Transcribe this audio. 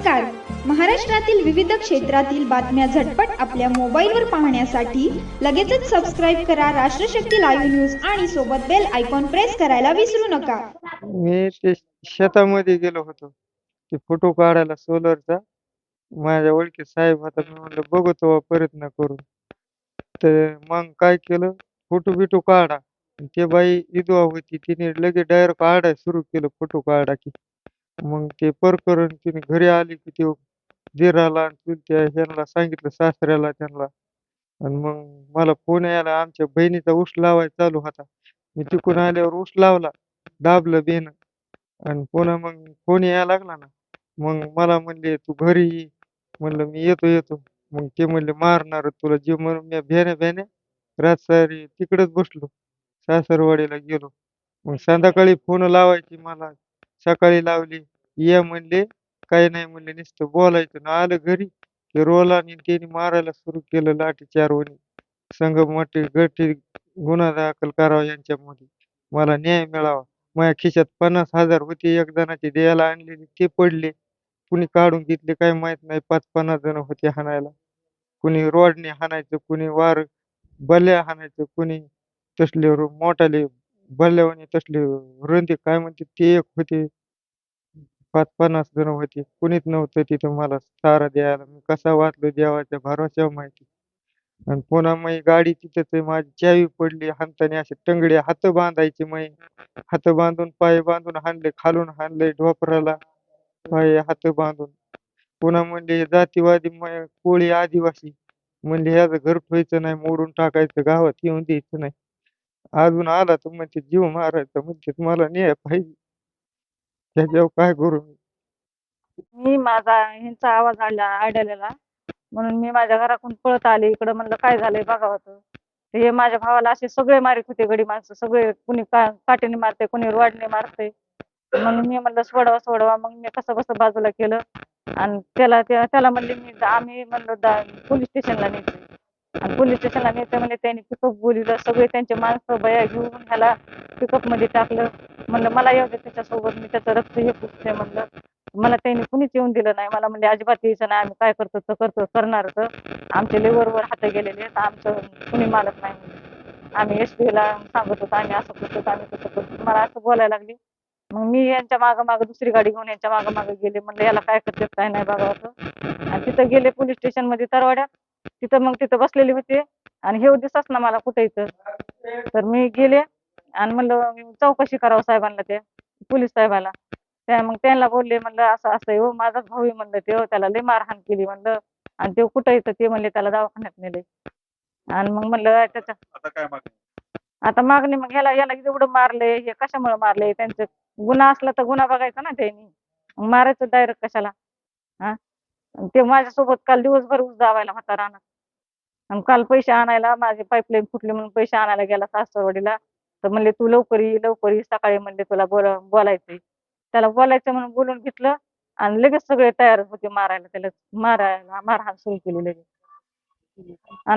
नमस्कार. महाराष्ट्रातील विविध क्षेत्रातील बातम्या झटपट आपल्या मोबाईलवर पाहण्यासाठी लगेचच सबस्क्राईब करा राष्ट्रशक्ती लाईव्ह न्यूज आणि सोबत बेल आयकॉन प्रेस करायला विसरू नका. मी ते शेतामध्ये गेलो होतो ते फोटो काढायला सोलरचा. माझ्या ओळखीत साहेब होता. मी म्हणलं बघू तेव्हा प्रयत्न करून. तर मग काय केलं, फोटो बिटो काढा. आणि ते बाई विधवा होती, तिने लगेच डायरेक्ट काढायला सुरू केलं फोटो काढा की. मग ते प्रकरण तिने घरी आली की ते दिराला आणि चुलत्या ह्यांना सांगितलं, सासऱ्याला त्यांना. आणि मग मला फोन यायला, आमच्या बहिणीचा ऊस लावायचा चालू होता. मी तिकडून आल्यावर ऊस लावला, दाबलं बेन. आणि पुन्हा मग फोन यायला लागला ना, मग मला म्हणले तू घरी ये. म्हणलं मी येतो येतो. मग ते म्हणले मारणार तुला जीव, म्हणून मी भ्यान्या भ्यान्या रात सारी तिकडंच बसलो, सासरवाडीला गेलो. मग संध्याकाळी फोन लावायची मला, सकाळी लावली, ये म्हणले, काही नाही म्हणले, नुसतं बोलायचं ना. आलं घरी ते रोलानी त्यांनी मारायला सुरू केलं लाठीचार्जनी. संघ मोठे गटी गुन्हा दाखल करावा यांच्यामध्ये, मला न्याय मिळावा. माझ्या खिशात 50,000 होते, एक जणाची द्यायला आणलेली ते पडले. कुणी काढून घेतले काय माहित नाही. 5-50 जण होते हाणायला. कुणी रॉडने हाणायचं, कुणी बल्ल्या हाणायचं, कुणी तसले मोठाले बल्ल्यावानी तसले रंदे काय म्हणते ते एक होते. 5-50 जण होते. कुणीच नव्हतं तिथं मला सहारा द्यायला. मी कसा वाचलो देवाच्या भरोश्यावर माहिती. आणि पुन्हा मग गाडी तिथंच आहे, माझी चावी पडली. हाणताना असे टंगडे हात बांधायचे, मग हात बांधून पाय बांधून हाणले, खालून हाणले ढोपराला, पाय हात बांधून. पुन्हा म्हणले जातीवादी कोळी आदिवासी, म्हणले ह्याचं घर ठेवायचं नाही, मोडून टाकायचं, गावात येऊन द्यायचं नाही. अजून आला तर म्हणते जीव मारायचा, म्हणते मला न्याय पाहिजे. त्याच्यावर काय करू मी? मी माझा ह्यांचा आवाज आढळलेला म्हणून मी माझ्या घरातून पळत आले इकडं. म्हणलं काय झालंय बघावं तर. हे माझ्या भावाला असे सगळे मारित होते, गडी माणसं सगळे, कुणी काठीने मारते, कुणी रॉडने मारते. म्हणून मी म्हणलं सोडवा सोडवा. मग मी कसं कसं बाजूला केलं आणि त्याला म्हणले आम्ही म्हणलं पोलीस स्टेशनला नेते. आणि पोलीस स्टेशनला नेते म्हणजे त्यांनी पिकअप बोलिलं, सगळे त्यांचे माणसं बया घेऊन ह्याला पिकअप मध्ये टाकलं. म्हणलं मला येऊ दे त्याच्यासोबत, मी त्याचं रक्त हे पुसते म्हणलं. मला त्यांनी कुणीच येऊन दिलं नाही. मला म्हणजे अजिबात यायचं नाही, आम्ही काय करतो तर करणार तर आमचे लेवरवर हात गेलेले आहेत, आमचं कुणी मालक नाही म्हणले. आम्ही एसपीला सांगत होतो, आम्ही असं करतो आम्ही तसं करतो. मला असं बोलायला लागली. मग मी यांच्या मागं दुसरी गाडी घेऊन यांच्या मागं गेले. म्हणलं याला काय करते काय नाही बघावं. आणि तिथं गेले पोलीस स्टेशन मध्ये तरवाड्यात. तिथं तिथं बसलेले होते आणि हे दिसत ना मला कुठे इथं. तर मी गेले आणि म्हणलं चौकशी करावं साहेबांना, त्या पोलीस साहेबाला. मग त्यांना बोलले, म्हणलं असं असं आहे हो, माझाच भाऊ आहे म्हणलं, ते त्याला लय मारहाण केली म्हणलं. आणि ते कुठं येतं ते म्हणले त्याला दवाखान्यात नेले. आणि मग म्हणलं त्याच्या आता मागणी, मग ह्याला एवढं मारलंय, हे कशामुळे मारलंय, त्यांचं गुन्हा असला तर गुन्हा बघायचा ना त्यांनी, मग मारायचं डायरेक्ट कशाला. हा, ते माझ्यासोबत काल दिवसभर ऊस जावायला होता रानात. आणि काल पैसे आणायला, माझे पाईपलाईन फुटली म्हणून पैसे आणायला गेला सासरवाडीला. तर म्हणले तू लवकर ये सकाळी, म्हणले तुला बोलायचंय. त्याला बोलायचं म्हणून बोलून घेतलं आणि लगेच सगळे तयार होते मारायला. त्याला मारहाण सुरू केली लगेच. आणि